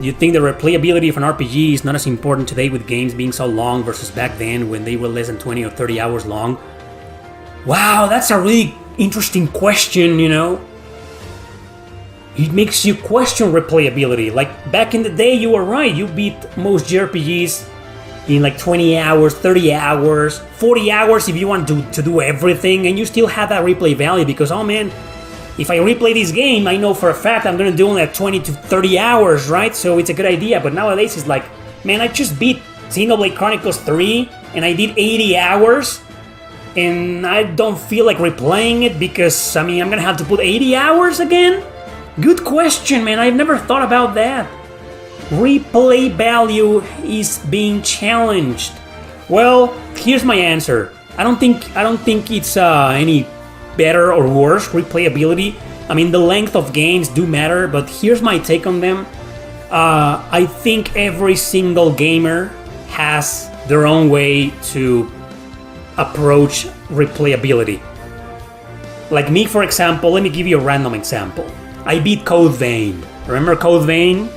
You think the replayability of an RPG is not as important today with games being so long versus back then when they were less than 20 or 30 hours long? Wow, that's a really interesting question, you know? It makes you question replayability. Like, back in the day, you were right. You beat most JRPGs in like 20 hours, 30 hours, 40 hours if you want to do everything, and you still have that replay value because, oh man, if I replay this game, I know for a fact I'm gonna do only like 20 to 30 hours, right? So it's a good idea. But nowadays it's like, man, I just beat Xenoblade Chronicles 3 and I did 80 hours and I don't feel like replaying it because, I mean, I'm gonna have to put 80 hours again? Good question, man. I've never thought about that. Replay value is being challenged. Well, here's my answer. I don't think it's any better or worse replayability. I mean, the length of games do matter, but here's my take on them. I think every single gamer has their own way to approach replayability. Like me, for example, let me give you a random example. I beat Code Vein. Remember Code Vein?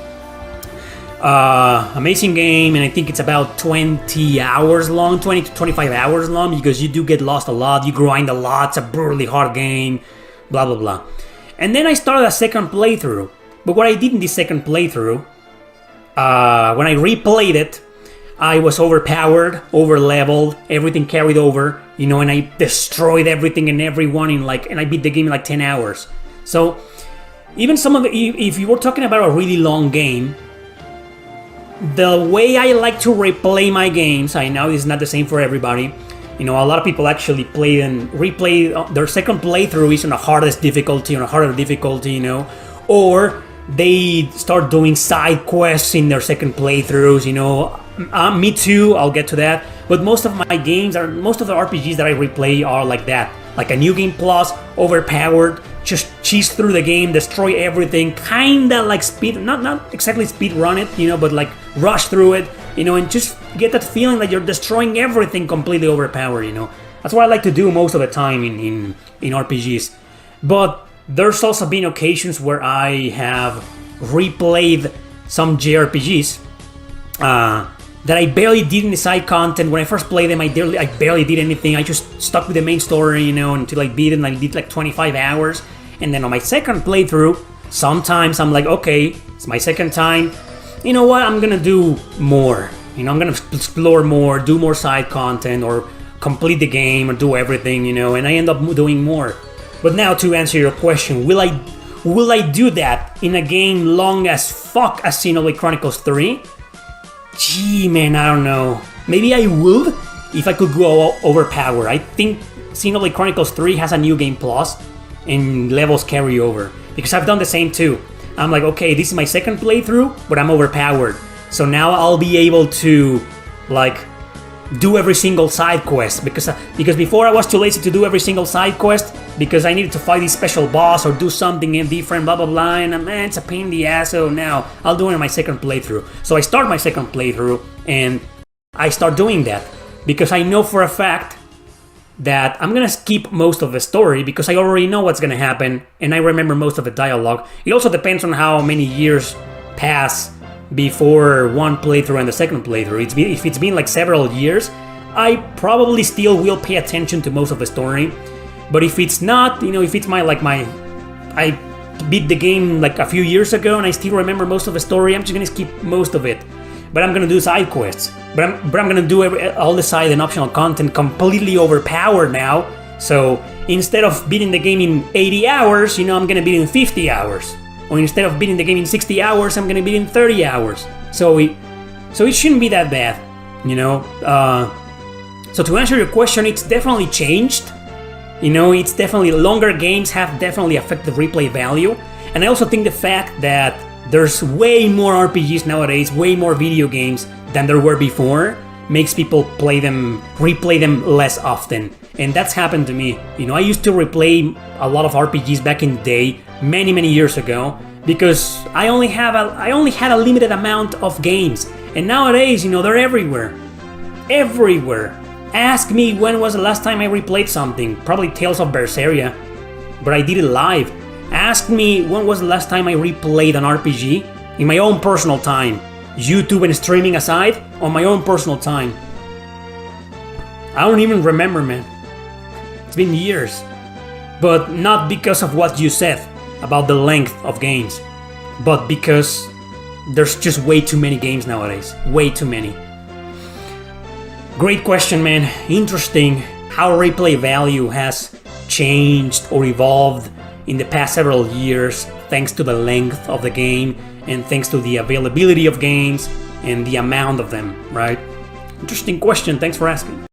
Amazing game, and I think it's about 20 hours long, 20 to 25 hours long, because you do get lost a lot, you grind a lot, it's a brutally hard game, blah blah blah. And then I started a second playthrough, but what I did in this second playthrough, when I replayed it, I was overpowered, over-leveled, everything carried over, you know, and I destroyed everything and everyone and I beat the game in like 10 hours. So, even if you were talking about a really long game, the way I like to replay my games, I know it's not the same for everybody. You know, a lot of people actually replay their second playthrough is on a harder difficulty, you know, or they start doing side quests in their second playthroughs, you know. Me too, I'll get to that. But most of the RPGs that I replay are like that. Like a new game plus, overpowered, just cheese through the game, destroy everything, kinda like not exactly speed run it, you know, but like rush through it, you know, and just get that feeling that you're destroying everything completely overpowered, you know. That's what I like to do most of the time in RPGs. But there's also been occasions where I have replayed some JRPGs that I barely did in the side content. When I first played them, I barely did anything. I just stuck with the main story, you know, until I beat it, and I did like 25 hours. And then on my second playthrough, sometimes I'm like, okay, it's my second time. You know what? I'm gonna do more. You know, I'm gonna explore more, do more side content, or complete the game, or do everything, you know, and I end up doing more. But now to answer your question, will I do that in a game long as fuck as Xenoblade Chronicles 3? Gee, man, I don't know. Maybe I would if I could go overpower. I think Xenoblade Chronicles 3 has a new game plus and levels carry over. Because I've done the same too. I'm like, okay, this is my second playthrough, but I'm overpowered. So now I'll be able to, like, do every single side quest. Because before I was too lazy to do every single side quest because I needed to fight this special boss or do something different, blah blah blah, and man, it's a pain in the ass. So now I'll do it in my second playthrough. So I start my second playthrough and I start doing that because I know for a fact that I'm gonna skip most of the story because I already know what's gonna happen and I remember most of the dialogue. It also depends on how many years pass before one playthrough and the second playthrough. If it's been like several years, I probably still will pay attention to most of the story. But if it's not, you know, if it's I beat the game like a few years ago and I still remember most of the story, I'm just gonna skip most of it. But I'm gonna do side quests. But I'm gonna do all the side and optional content completely overpowered now. So instead of beating the game in 80 hours, you know, I'm gonna beat it in 50 hours. Or instead of beating the game in 60 hours, I'm gonna beat it in 30 hours. So it shouldn't be that bad, you know. So to answer your question, it's definitely changed. You know, it's definitely longer games have definitely affected replay value. And I also think the fact that there's way more RPGs nowadays, way more video games than there were before, makes people replay them less often. And that's happened to me. You know, I used to replay a lot of RPGs back in the day, many years ago, because I only had a limited amount of games. And nowadays, you know, they're everywhere. Everywhere. Ask me when was the last time I replayed something. Probably Tales of Berseria, but I did it live. Ask me when was the last time I replayed an RPG. in my own personal time. YouTube and streaming aside, on my own personal time. I don't even remember, man. It's been years. But not because of what you said about the length of games, but because there's just way too many games nowadays. Way too many. Great question, man. Interesting how replay value has changed or evolved in the past several years thanks to the length of the game and thanks to the availability of games and the amount of them, right? Interesting question. Thanks for asking.